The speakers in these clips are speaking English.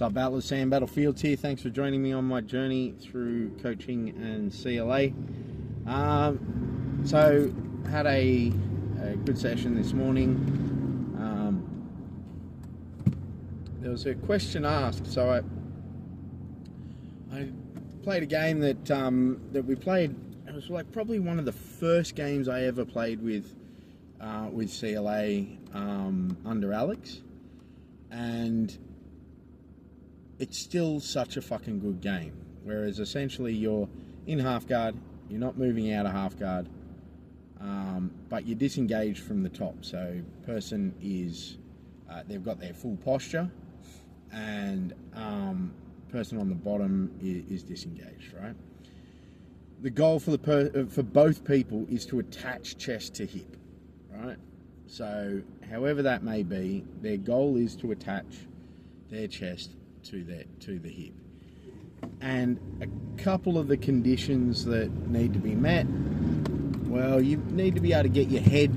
What's up, Battlers? Sam Battlefields here. Thanks for joining me on my journey through coaching and CLA. So, had a good session this morning. There was a question asked. So I played a game that we played. It was like probably one of the first games I ever played with CLA under Alex, and it's still such a fucking good game. Whereas essentially you're in half guard, you're not moving out of half guard, but you're disengaged from the top. So person is, they've got their full posture, and person on the bottom is disengaged, right? The goal for both people is to attach chest to hip, right? So however that may be, their goal is to attach their chest to the hip. And a couple of the conditions that need to be met, well, you need to be able to get your head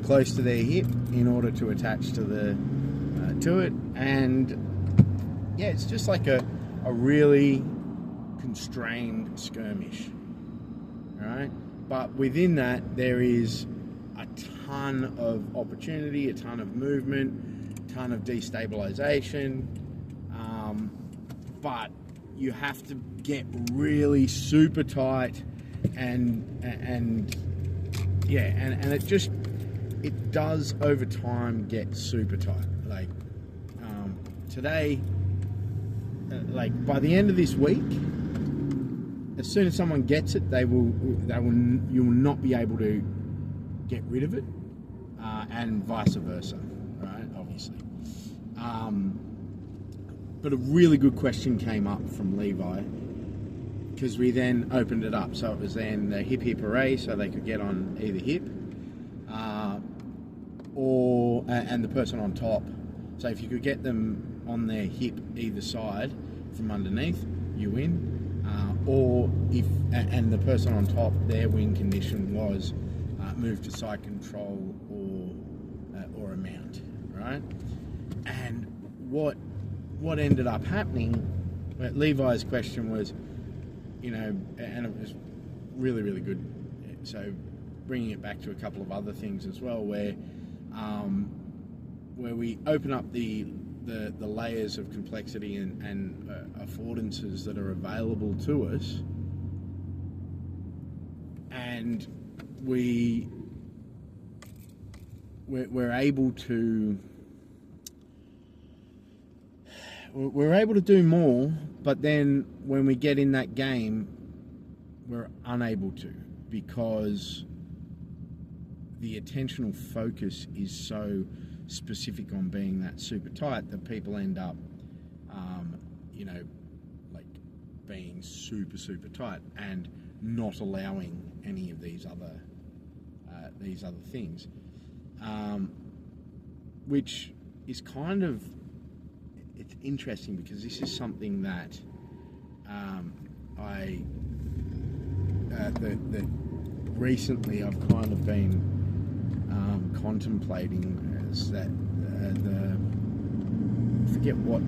close to their hip in order to attach to it. And yeah, it's just like a really constrained skirmish, right? But within that, there is a ton of opportunity, a ton of movement, a ton of destabilization. But you have to get really super tight, and it does over time get super tight. Like today, like by the end of this week, as soon as someone gets it, you will not be able to get rid of it, and vice versa, right? Obviously. But a really good question came up from Levi, because we then opened it up. So it was then the hip array, so they could get on either hip, and the person on top. So if you could get them on their hip either side from underneath, you win. And the person on top, their win condition was move to side control or a mount, right? And what ended up happening, Levi's question was, and it was really, really good. So bringing it back to a couple of other things as well, where we open up the layers of complexity and affordances that are available to us, and we're able to do more, but then when we get in that game, we're unable to, because the attentional focus is so specific on being that super tight that people end up, like being super, super tight and not allowing any of these other things, which is kind of, it's interesting, because this is something that that recently I've kind of been contemplating, as that I forget what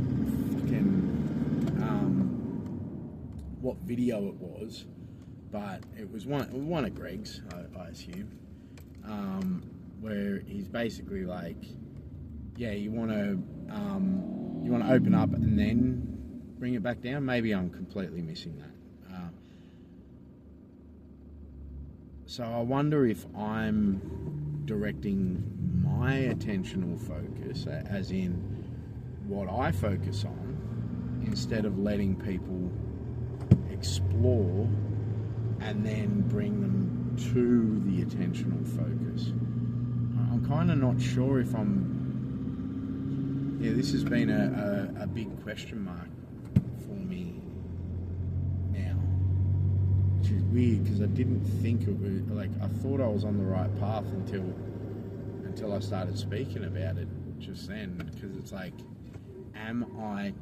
what video it was, but it was one of Greg's, I assume, where he's basically like, yeah, you want to open up and then bring it back down. Maybe I'm completely missing that. So I wonder if I'm directing my attentional focus, as in what I focus on, instead of letting people explore and then bring them to the attentional focus. I'm kind of not sure if this has been a big question mark for me now, which is weird, because I didn't think it was, like, I thought I was on the right path until I started speaking about it just then, because it's like, am I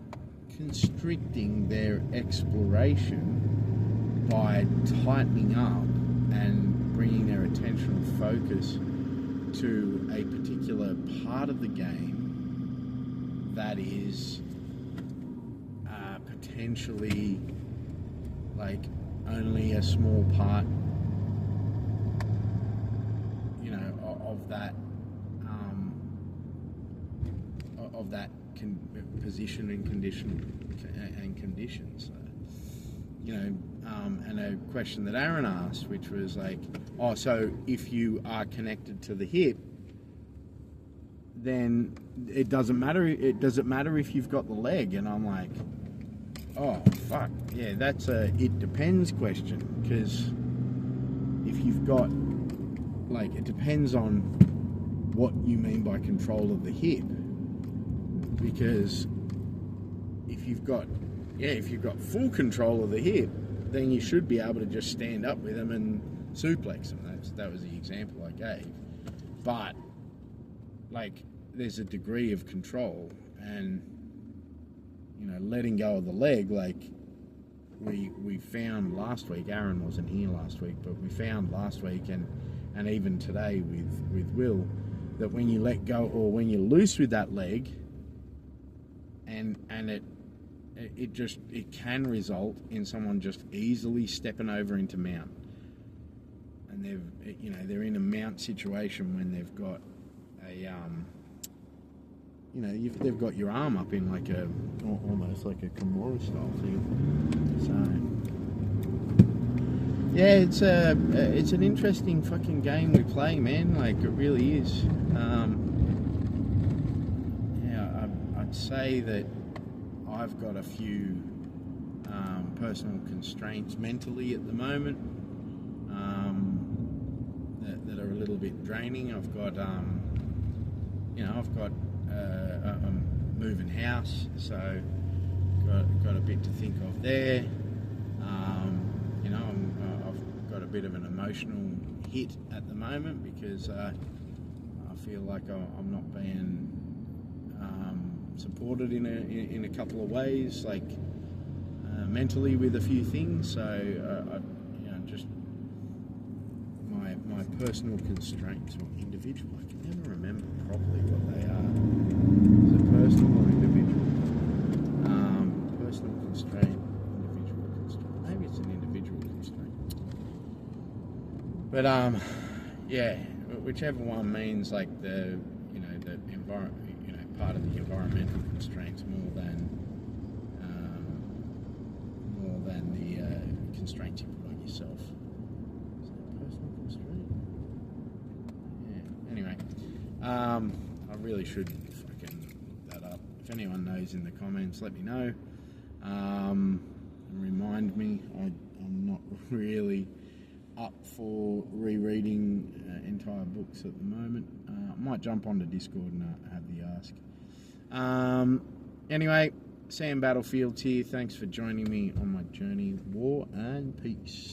constricting their exploration by tightening up and bringing their attentional focus to a particular part of the game that is potentially like only a small part, you know, of that position and conditions. So, you know, and a question that Aaron asked, which was like, oh, so if you are connected to the hip, then it doesn't matter. It doesn't matter if you've got the leg. And I'm like, oh fuck, yeah, that's a it depends question, because if you've got, like, it depends on what you mean by control of the hip, because if you've got full control of the hip, then you should be able to just stand up with them and suplex them. That was the example I gave. But like, there's a degree of control, and you know, letting go of the leg, like we found last week. Aaron wasn't here last week, but we found last week and even today with Will, that when you let go or when you're loose with that leg, and it can result in someone just easily stepping over into mount, and they're in a mount situation when they've got a they've got your arm up in like a almost like a Kimura style thing. So yeah, it's an interesting fucking game we play, man. Like, it really is. I'd say that I've got a few personal constraints mentally at the moment that are a little bit draining. I've got I'm moving house, so got a bit to think of there. I've got a bit of an emotional hit at the moment because I feel like I'm not being supported in a couple of ways, like mentally with a few things. So just my personal constraints, or individual, I can never remember properly what they are. Is it personal or individual? Personal constraint, individual constraint. Maybe it's an individual constraint. But yeah, whichever one means like the environment, part of the environmental constraints more than the constraints you put on yourself. Is that a personal constraint? Yeah. Anyway, I really should fucking look that up. If anyone knows in the comments, let me know. And remind me. I'm not really up for rereading entire books at the moment. I might jump onto Discord and have the ask. Anyway, Sam Battlefield here. Thanks for joining me on my journey. War and peace.